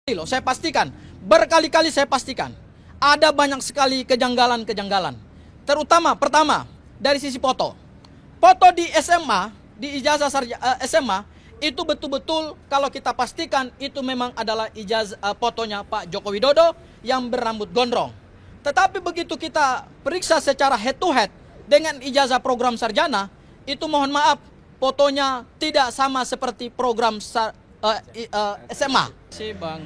Loh, saya pastikan, berkali-kali saya pastikan, ada banyak sekali kejanggalan-kejanggalan. Terutama, pertama, dari sisi foto. Foto di SMA, di ijazah SMA, itu betul-betul kalau kita pastikan itu memang adalah ijazah fotonya Pak Joko Widodo yang berambut gondrong. Tetapi begitu kita periksa secara head to head dengan ijazah program sarjana, itu mohon maaf, fotonya tidak sama seperti program SMA. Si Bang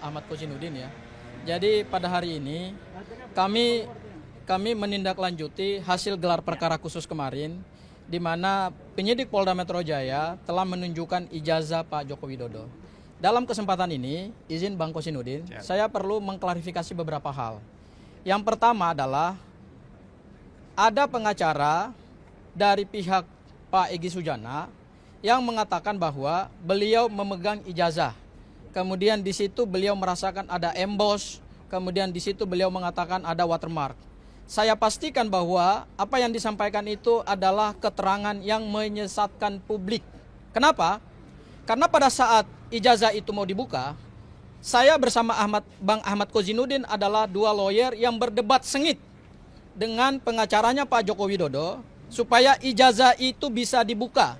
Ahmad Kozinudin ya. Jadi pada hari ini kami menindaklanjuti hasil gelar perkara khusus kemarin, di mana penyidik Polda Metro Jaya telah menunjukkan ijazah Pak Joko Widodo. Dalam kesempatan ini, izin Bang Kozinudin, saya perlu mengklarifikasi beberapa hal. Yang pertama adalah ada pengacara dari pihak Pak Egy Sujana yang mengatakan bahwa beliau memegang ijazah. Kemudian di situ beliau merasakan ada emboss, kemudian di situ beliau mengatakan ada watermark. Saya pastikan bahwa apa yang disampaikan itu adalah keterangan yang menyesatkan publik. Kenapa? Karena pada saat ijazah itu mau dibuka, saya bersama Bang Ahmad Kozinudin adalah dua lawyer yang berdebat sengit dengan pengacaranya Pak Joko Widodo supaya ijazah itu bisa dibuka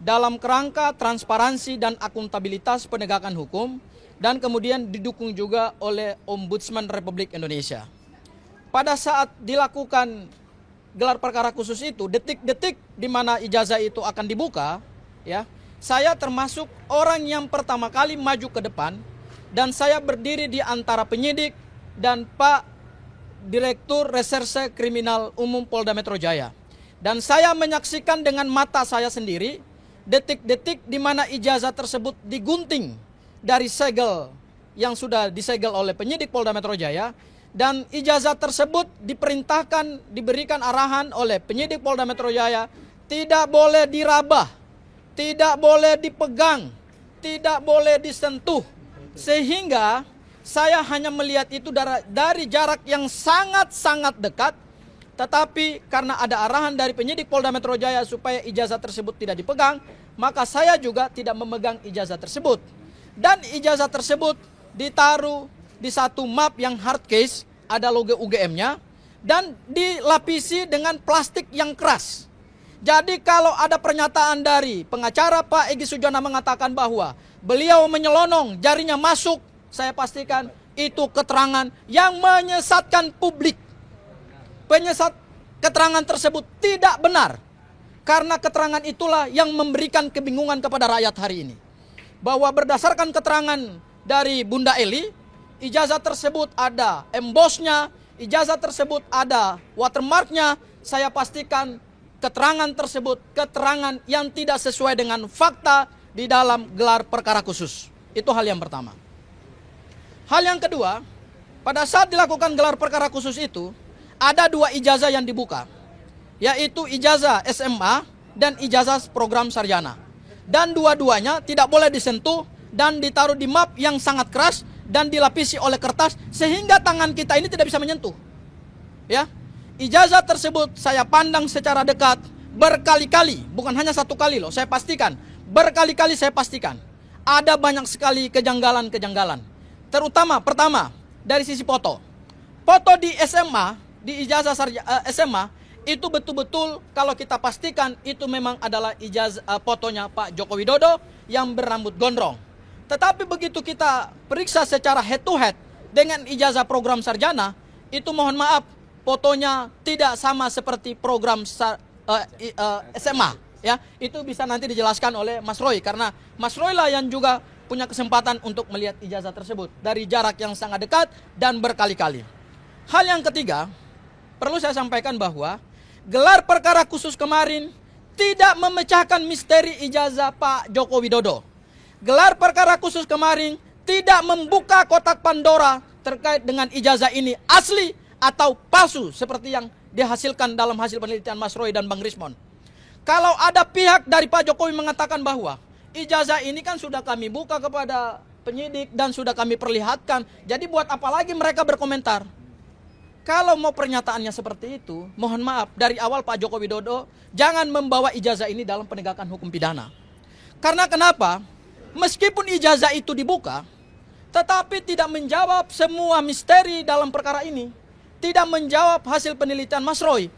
dalam kerangka transparansi dan akuntabilitas penegakan hukum, dan kemudian didukung juga oleh Ombudsman Republik Indonesia. Pada saat dilakukan gelar perkara khusus itu, detik-detik di mana ijazah itu akan dibuka, ya, saya termasuk orang yang pertama kali maju ke depan, dan saya berdiri di antara penyidik dan Pak Direktur Reserse Kriminal Umum Polda Metro Jaya. Dan saya menyaksikan dengan mata saya sendiri detik-detik di mana ijazah tersebut digunting dari segel yang sudah disegel oleh penyidik Polda Metro Jaya, dan ijazah tersebut diperintahkan, diberikan arahan oleh penyidik Polda Metro Jaya, tidak boleh dirabah, tidak boleh dipegang, tidak boleh disentuh. Sehingga saya hanya melihat itu dari jarak yang sangat-sangat dekat. Tetapi karena ada arahan dari penyidik Polda Metro Jaya supaya ijazah tersebut tidak dipegang, maka saya juga tidak memegang ijazah tersebut. Dan ijazah tersebut ditaruh di satu map yang hard case, ada logo UGM-nya, dan dilapisi dengan plastik yang keras. Jadi kalau ada pernyataan dari pengacara Pak Egy Sujana mengatakan bahwa beliau menyelonong, jarinya masuk, saya pastikan itu keterangan yang menyesatkan publik. Keterangan tersebut tidak benar, karena keterangan itulah yang memberikan kebingungan kepada rakyat hari ini. Bahwa berdasarkan keterangan dari Bunda Eli, ijazah tersebut ada embossnya, ijazah tersebut ada watermarknya. Saya pastikan keterangan tersebut keterangan yang tidak sesuai dengan fakta di dalam gelar perkara khusus. Itu hal yang pertama. Hal yang kedua, pada saat dilakukan gelar perkara khusus itu, ada dua ijazah yang dibuka, yaitu ijazah SMA dan ijazah program sarjana. Dan dua-duanya tidak boleh disentuh dan ditaruh di map yang sangat keras dan dilapisi oleh kertas sehingga tangan kita ini tidak bisa menyentuh. Ya, ijazah tersebut saya pandang secara dekat berkali-kali, bukan hanya satu kali loh, saya pastikan, berkali-kali saya pastikan. Ada banyak sekali kejanggalan-kejanggalan. Terutama, pertama, dari sisi foto. Foto di SMA, di ijazah SMA, itu betul-betul kalau kita pastikan itu memang adalah ijazah fotonya Pak Joko Widodo yang berambut gondrong. Tetapi begitu kita periksa secara head to head dengan ijazah program sarjana, itu mohon maaf, fotonya tidak sama seperti program SMA. Ya, itu bisa nanti dijelaskan oleh Mas Roy, karena Mas Roy lah yang juga punya kesempatan untuk melihat ijazah tersebut dari jarak yang sangat dekat dan berkali-kali. Hal yang ketiga, perlu saya sampaikan bahwa gelar perkara khusus kemarin tidak memecahkan misteri ijazah Pak Joko Widodo. Gelar perkara khusus kemarin tidak membuka kotak Pandora terkait dengan ijazah ini asli atau palsu seperti yang dihasilkan dalam hasil penelitian Mas Roy dan Bang Rismon. Kalau ada pihak dari Pak Jokowi mengatakan bahwa ijazah ini kan sudah kami buka kepada penyidik dan sudah kami perlihatkan, jadi buat apa lagi mereka berkomentar? Kalau mau pernyataannya seperti itu, mohon maaf, dari awal Pak Joko Widodo jangan membawa ijazah ini dalam penegakan hukum pidana. Karena kenapa? Meskipun ijazah itu dibuka, tetapi tidak menjawab semua misteri dalam perkara ini. Tidak menjawab hasil penelitian Mas Roy.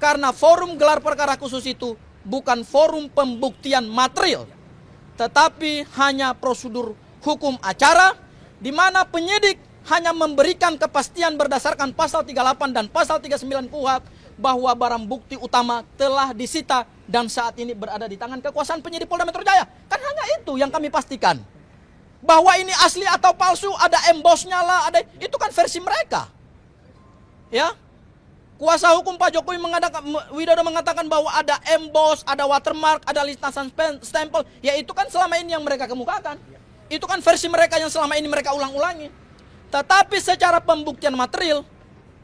Karena forum gelar perkara khusus itu bukan forum pembuktian material, tetapi hanya prosedur hukum acara, di mana penyidik hanya memberikan kepastian berdasarkan pasal 38 dan pasal 39 KUHP bahwa barang bukti utama telah disita dan saat ini berada di tangan kekuasaan penyidik Polda Metro Jaya. Kan hanya itu yang kami pastikan. Bahwa ini asli atau palsu, ada embossnya lah, ada, itu kan versi mereka. Ya, kuasa hukum Pak Jokowi Widodo mengatakan bahwa ada emboss, ada watermark, ada lintasan stempel. Ya itu kan selama ini yang mereka kemukakan. Itu kan versi mereka yang selama ini mereka ulang-ulangi. Tetapi secara pembuktian material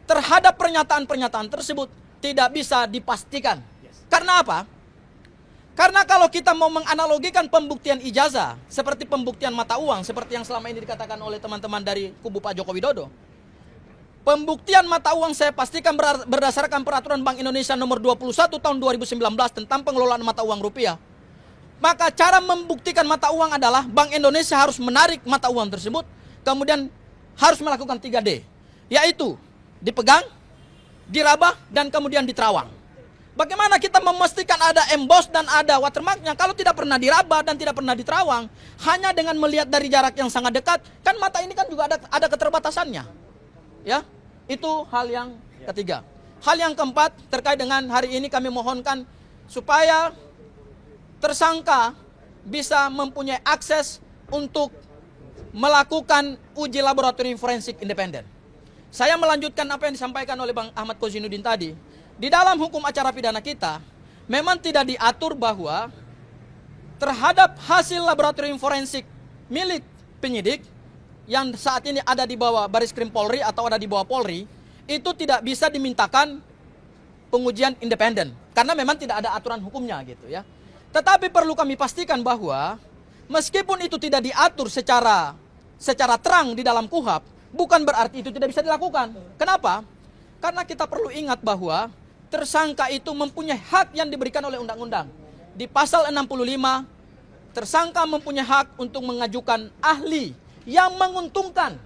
terhadap pernyataan-pernyataan tersebut tidak bisa dipastikan. Karena apa? Karena kalau kita mau menganalogikan pembuktian ijazah seperti pembuktian mata uang, seperti yang selama ini dikatakan oleh teman-teman dari kubu Pak Joko Widodo. Pembuktian mata uang saya pastikan berdasarkan peraturan Bank Indonesia nomor 21 tahun 2019 tentang pengelolaan mata uang rupiah. Maka cara membuktikan mata uang adalah Bank Indonesia harus menarik mata uang tersebut, kemudian harus melakukan 3D, yaitu dipegang, diraba, dan kemudian diterawang. Bagaimana kita memastikan ada emboss dan ada watermarknya kalau tidak pernah diraba dan tidak pernah diterawang? Hanya dengan melihat dari jarak yang sangat dekat, kan mata ini kan juga ada keterbatasannya. Ya, itu hal yang ketiga. Hal yang keempat terkait dengan hari ini kami mohonkan supaya tersangka bisa mempunyai akses untuk melakukan uji laboratorium forensik independen. Saya melanjutkan apa yang disampaikan oleh Bang Ahmad Kozinuddin tadi. Di dalam hukum acara pidana kita, memang tidak diatur bahwa terhadap hasil laboratorium forensik milik penyidik yang saat ini ada di bawah Bareskrim Polri atau ada di bawah Polri, itu tidak bisa dimintakan pengujian independen. Karena memang tidak ada aturan hukumnya gitu ya. Tetapi perlu kami pastikan bahwa meskipun itu tidak diatur secara terang di dalam KUHP, bukan berarti itu tidak bisa dilakukan. Kenapa? Karena kita perlu ingat bahwa tersangka itu mempunyai hak yang diberikan oleh undang-undang. Di pasal 65, tersangka mempunyai hak untuk mengajukan ahli yang menguntungkan,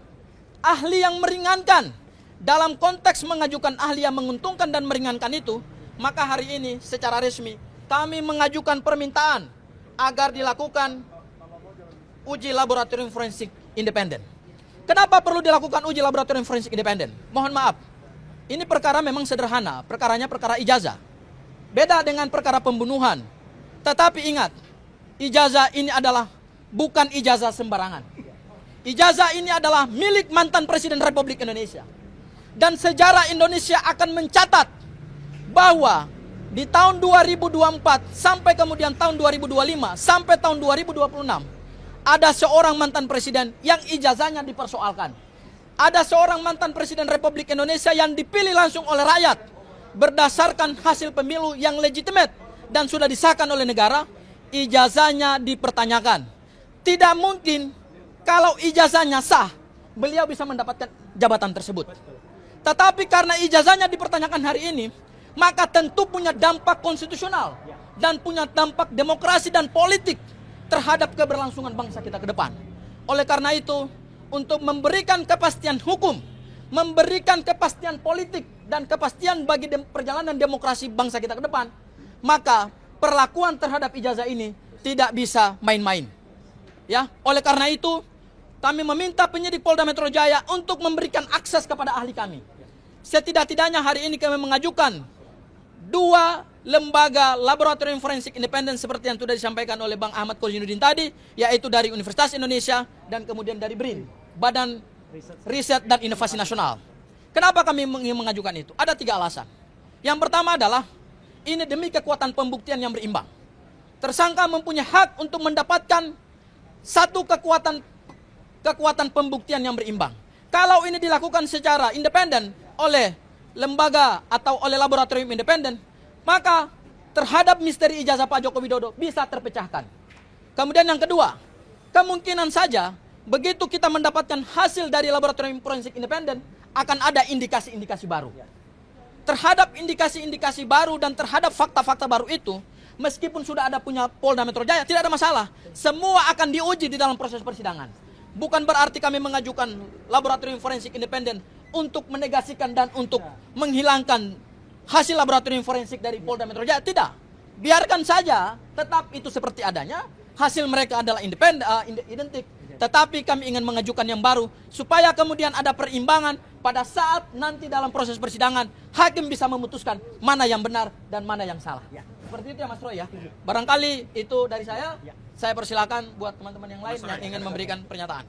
ahli yang meringankan. Dalam konteks mengajukan ahli yang menguntungkan dan meringankan itu, maka hari ini secara resmi kami mengajukan permintaan agar dilakukan uji laboratorium forensik independen. Kenapa perlu dilakukan uji laboratorium forensik independen? Mohon maaf, ini perkara memang sederhana, perkaranya perkara ijazah. Beda dengan perkara pembunuhan. Tetapi ingat, ijazah ini adalah bukan ijazah sembarangan. Ijazah ini adalah milik mantan Presiden Republik Indonesia. Dan sejarah Indonesia akan mencatat bahwa di tahun 2024 sampai kemudian tahun 2025 sampai tahun 2026 ada seorang mantan presiden yang ijazahnya dipersoalkan. Ada seorang mantan Presiden Republik Indonesia yang dipilih langsung oleh rakyat berdasarkan hasil pemilu yang legitimate dan sudah disahkan oleh negara, ijazahnya dipertanyakan. Tidak mungkin kalau ijazahnya sah, beliau bisa mendapatkan jabatan tersebut. Tetapi karena ijazahnya dipertanyakan hari ini, maka tentu punya dampak konstitusional dan punya dampak demokrasi dan politik terhadap keberlangsungan bangsa kita ke depan. Oleh karena itu, untuk memberikan kepastian hukum, memberikan kepastian politik, dan kepastian bagi perjalanan demokrasi bangsa kita ke depan, maka perlakuan terhadap ijazah ini tidak bisa main-main. Ya, oleh karena itu, kami meminta penyidik Polda Metro Jaya untuk memberikan akses kepada ahli kami. Setidak-tidaknya hari ini kami mengajukan 2 lembaga laboratorium forensik independen seperti yang sudah disampaikan oleh Bang Ahmad Kozinuddin tadi, yaitu dari Universitas Indonesia dan kemudian dari BRIN, Badan Riset dan Inovasi Nasional. Kenapa kami ingin mengajukan itu? Ada 3 alasan. Yang pertama adalah ini demi kekuatan pembuktian yang berimbang. Tersangka mempunyai hak untuk mendapatkan satu kekuatan pembuktian yang berimbang. Kalau ini dilakukan secara independen oleh lembaga atau oleh laboratorium independen, maka terhadap misteri ijazah Pak Joko Widodo bisa terpecahkan. Kemudian yang kedua, kemungkinan saja begitu kita mendapatkan hasil dari laboratorium forensik independen, akan ada indikasi-indikasi baru. Terhadap indikasi-indikasi baru dan terhadap fakta-fakta baru itu, meskipun sudah ada punya Polda Metro Jaya, tidak ada masalah. Semua akan diuji di dalam proses persidangan. bukan berarti kami mengajukan laboratorium forensik independen untuk menegasikan dan untuk menghilangkan hasil laboratorium forensik dari Polda Metro Jaya. Tidak. Biarkan saja, tetap itu seperti adanya. Hasil mereka adalah independen, identik. Tetapi kami ingin mengajukan yang baru supaya kemudian ada perimbangan pada saat nanti dalam proses persidangan hakim bisa memutuskan mana yang benar dan mana yang salah. Seperti itu ya Mas Roy ya. Barangkali itu dari saya. Saya persilakan buat teman-teman yang lain yang ingin memberikan pernyataan.